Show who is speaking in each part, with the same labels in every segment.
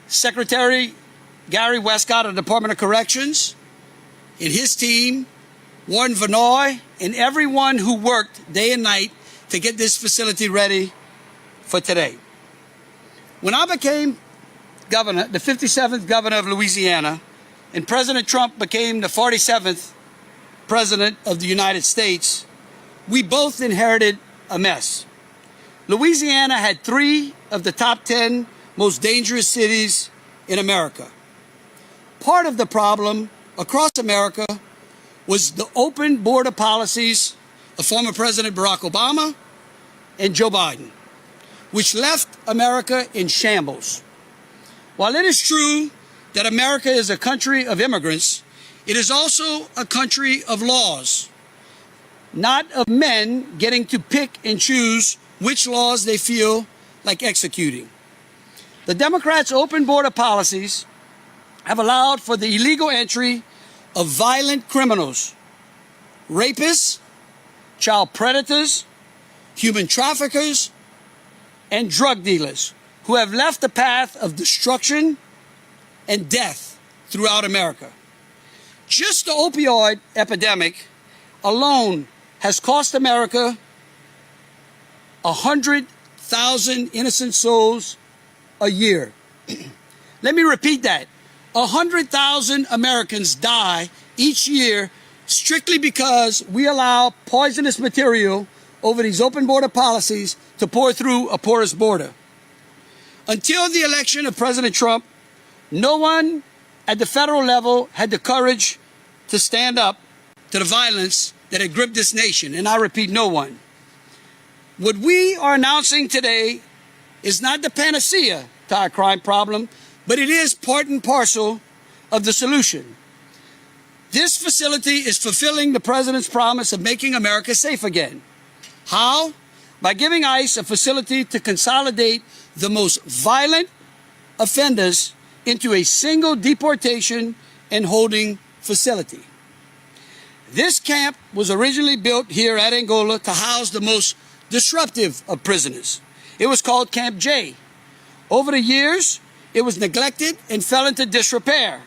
Speaker 1: Secretary Gary Westcott of the Department of Corrections and his team, Warren Vanoy, and everyone who worked day and night to get this facility ready for today. When I became governor, the 57th governor of Louisiana, and President Trump became the 47th president of the United States, we both inherited a mess. Louisiana had 3 of the top 10 most dangerous cities in America. Part of the problem across America was the open border policies of former President Barack Obama and Joe Biden, which left America in shambles. While it is true that America is a country of immigrants, it is also a country of laws, not of men getting to pick and choose which laws they feel like executing. The Democrats' open border policies have allowed for the illegal entry of violent criminals, rapists, child predators, human traffickers, and drug dealers who have left a path of destruction and death throughout America. Just the opioid epidemic alone has cost America 100,000 innocent souls a year. Let me repeat that. 100,000 Americans die each year strictly because we allow poisonous material over these open border policies to pour through a porous border. Until the election of President Trump, no one at the federal level had the courage to stand up to the violence that had gripped this nation. And I repeat, no one. What we are announcing today is not the panacea to our crime problem, but it is part and parcel of the solution. This facility is fulfilling the president's promise of making America safe again. How? By giving ICE a facility to consolidate the most violent offenders into a single deportation and holding facility. This camp was originally built here at Angola to house the most disruptive of prisoners. It was called Camp J. Over the years, it was neglected and fell into disrepair.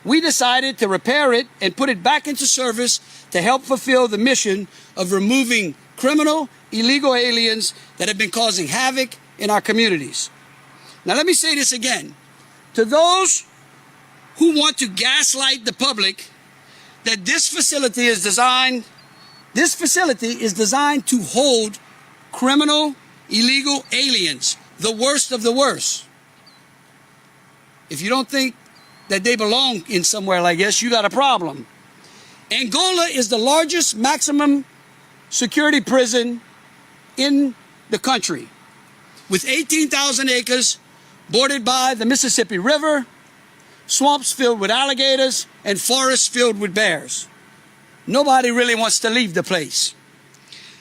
Speaker 1: We decided to repair it and put it back into service to help fulfill the mission of removing criminal, illegal aliens that have been causing havoc in our communities. Now let me say this again. To those who want to gaslight the public that this facility is designed to hold criminal, illegal aliens, the worst of the worst. If you don't think that they belong in somewhere like this, you got a problem. Angola is the largest maximum security prison in the country, with 18,000 acres bordered by the Mississippi River, swamps filled with alligators, and forests filled with bears. Nobody really wants to leave the place.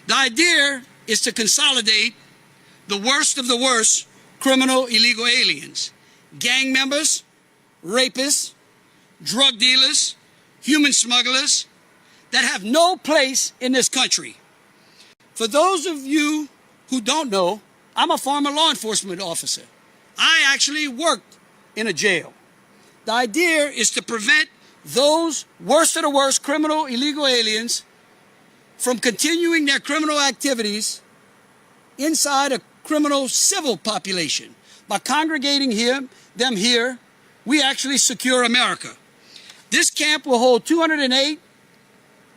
Speaker 1: The idea is to consolidate the worst of the worst criminal illegal aliens, gang members, rapists, drug dealers, human smugglers that have no place in this country. For those of you who don't know, I'm a former law enforcement officer. I actually worked in a jail. The idea is to prevent those worst of the worst criminal illegal aliens from continuing their criminal activities inside a criminal civil population. By congregating them here, we actually secure America. This camp will hold 208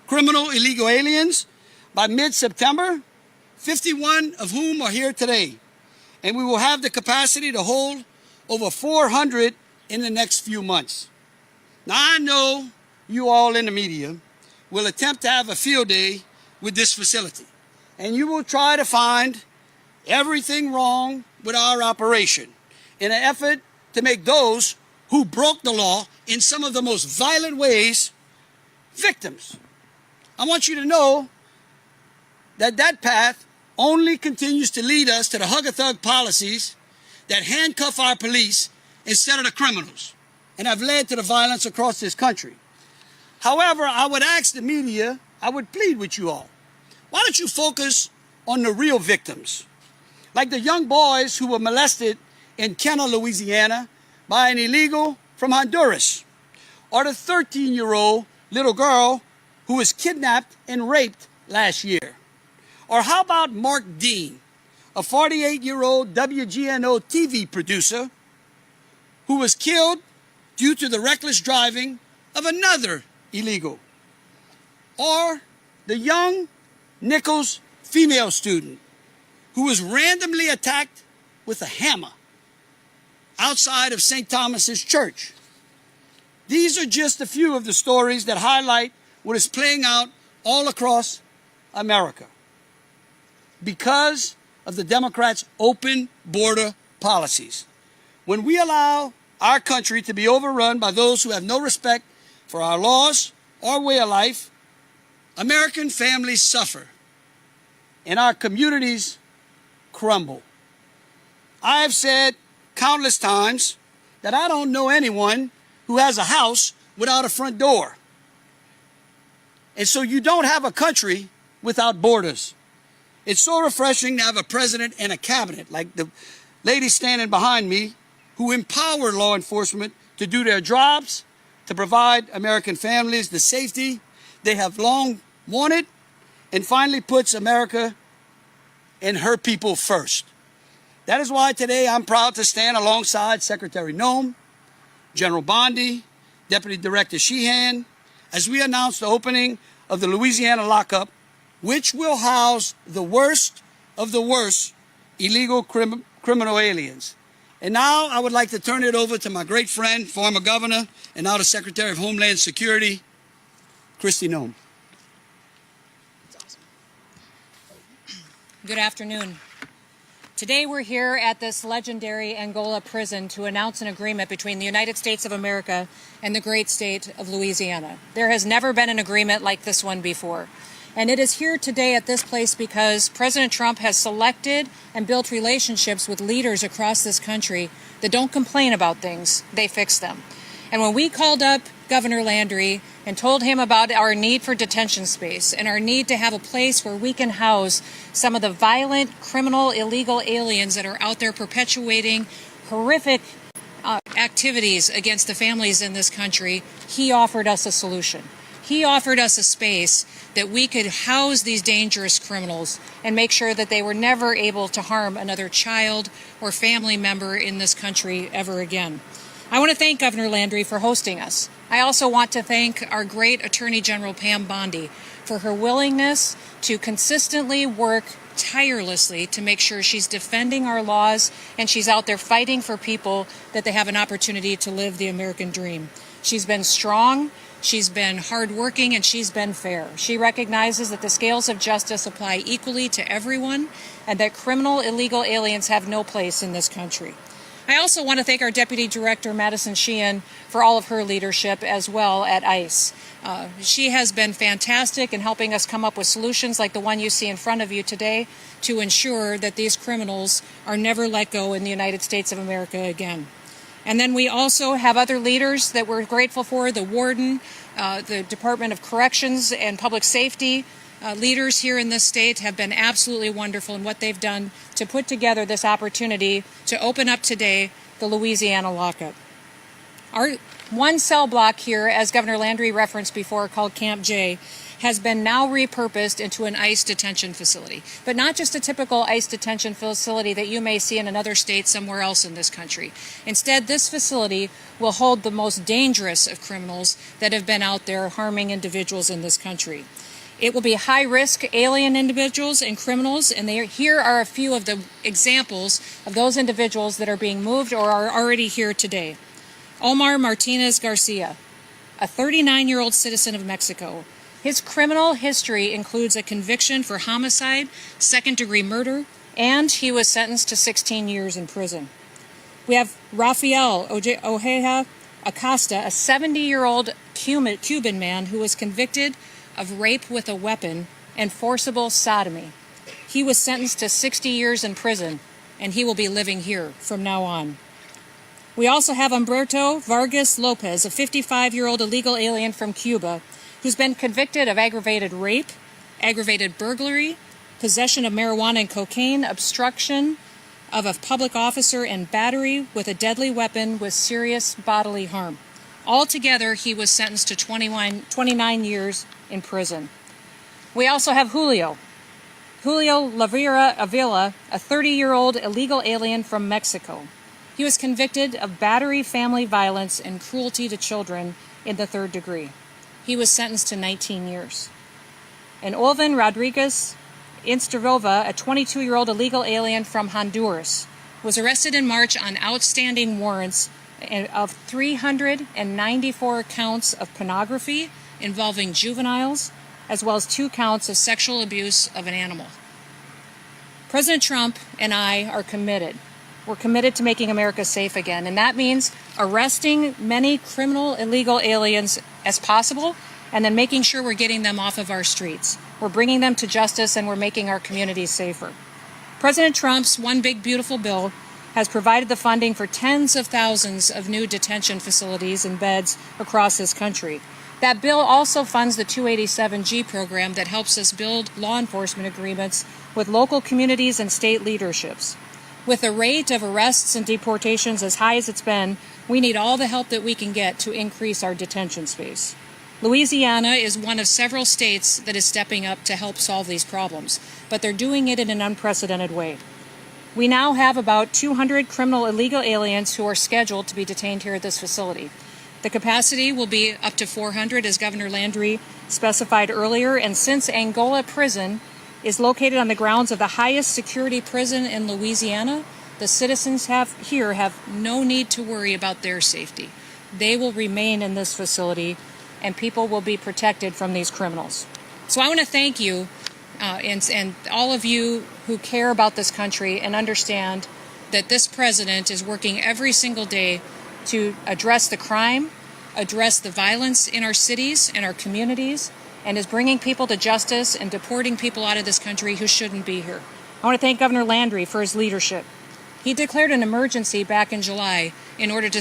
Speaker 1: criminal illegal aliens by mid-September, 51 of whom are here today. And we will have the capacity to hold over 400 in the next few months. Now, I know you all in the media will attempt to have a field day with this facility, and you will try to find everything wrong with our operation in an effort to make those who broke the law in some of the most violent ways victims. I want you to know that that path only continues to lead us to the hug-a-thug policies that handcuff our police instead of the criminals and have led to the violence across this country. However, I would ask the media, I would plead with you all, why don't you focus on the real victims? Like the young boys who were molested in Kenner, Louisiana by an illegal from Honduras, or the 13-year-old little girl who was kidnapped and raped last year? Or how about Mark Dean, a 48-year-old WGNO TV producer who was killed due to the reckless driving of another illegal? Or the young Nichols female student who was randomly attacked with a hammer outside of St. Thomas's Church? These are just a few of the stories that highlight what is playing out all across America because of the Democrats' open border policies. When we allow our country to be overrun by those who have no respect for our laws or way of life, American families suffer and our communities crumble. I have said countless times that I don't know anyone who has a house without a front door. And so you don't have a country without borders. It's so refreshing to have a president and a cabinet, like the lady standing behind me, who empower law enforcement to do their jobs, to provide American families the safety they have long wanted, and finally puts America and her people first. That is why today I'm proud to stand alongside Secretary Noem, General Bondi, Deputy Director Sheehan, as we announce the opening of the Louisiana lockup, which will house the worst of the worst illegal criminal aliens. And now I would like to turn it over to my great friend, former governor, and now the Secretary of Homeland Security, Kristi Noem.
Speaker 2: Good afternoon. Today we're here at this legendary Angola prison to announce an agreement between the United States of America and the great state of Louisiana. There has never been an agreement like this one before. And it is here today at this place because President Trump has selected and built relationships with leaders across this country that don't complain about things, they fix them. And when we called up Governor Landry and told him about our need for detention space and our need to have a place where we can house some of the violent, criminal, illegal aliens that are out there perpetuating horrific activities against the families in this country, he offered us a solution. He offered us a space that we could house these dangerous criminals and make sure that they were never able to harm another child or family member in this country ever again. I want to thank Governor Landry for hosting us. I also want to thank our great Attorney General Pam Bondi for her willingness to consistently work tirelessly to make sure she's defending our laws and she's out there fighting for people that they have an opportunity to live the American dream. She's been strong. She's been hardworking and she's been fair. She recognizes that the scales of justice apply equally to everyone and that criminal illegal aliens have no place in this country. I also want to thank our Deputy Director, Madison Sheehan, for all of her leadership as well at ICE. She has been fantastic in helping us come up with solutions like the one you see in front of you today to ensure that these criminals are never let go in the United States of America again. And then we also have other leaders that we're grateful for, the warden, the Department of Corrections and Public Safety. Leaders here in this state have been absolutely wonderful in what they've done to put together this opportunity to open up today the Louisiana lockup. Our one cell block here, as Governor Landry referenced before, called Camp J, has been now repurposed into an ICE detention facility. But not just a typical ICE detention facility that you may see in another state somewhere else in this country. Instead, this facility will hold the most dangerous of criminals that have been out there harming individuals in this country. It will be high-risk alien individuals and criminals, and here are a few of the examples of those individuals that are being moved or are already here today. Omar Martinez Garcia, a 39-year-old citizen of Mexico. His criminal history includes a conviction for homicide, second-degree murder, and he was sentenced to 16 years in prison. We have Rafael Ojeda Acosta, a 70-year-old Cuban man who was convicted of rape with a weapon and forcible sodomy. He was sentenced to 60 years in prison, and he will be living here from now on. We also have Humberto Vargas Lopez, a 55-year-old illegal alien from Cuba, who's been convicted of aggravated rape, aggravated burglary, possession of marijuana and cocaine, obstruction, of a public officer and battery with a deadly weapon with serious bodily harm. Altogether, he was sentenced to 29 years in prison. We also have Julio Lavera Avila, a 30-year-old illegal alien from Mexico. He was convicted of battery, family violence, and cruelty to children in the third degree. He was sentenced to 19 years. And Olvin Rodriguez Insterova, a 22-year-old illegal alien from Honduras, was arrested in March on outstanding warrants of 394 counts of pornography involving juveniles, as well as 2 counts of sexual abuse of an animal. President Trump and I are committed. We're committed to making America safe again, and that means arresting many criminal illegal aliens as possible and then making sure we're getting them off of our streets. We're bringing them to justice, and we're making our communities safer. President Trump's One Big Beautiful Bill has provided the funding for tens of thousands of new detention facilities and beds across this country. That bill also funds the 287G program that helps us build law enforcement agreements with local communities and state leaderships. With the rate of arrests and deportations as high as it's been, we need all the help that we can get to increase our detention space. Louisiana is one of several states that is stepping up to help solve these problems, but they're doing it in an unprecedented way. We now have about 200 criminal illegal aliens who are scheduled to be detained here at this facility. The capacity will be up to 400, as Governor Landry specified earlier, and since Angola Prison is located on the grounds of the highest security prison in Louisiana, the citizens here have no need to worry about their safety. They will remain in this facility, and people will be protected from these criminals. So I want to thank you and all of you who care about this country and understand that this president is working every single day to address the crime, address the violence in our cities and our communities, and is bringing people to justice and deporting people out of this country who shouldn't be here. I want to thank Governor Landry for his leadership. He declared an emergency back in July in order to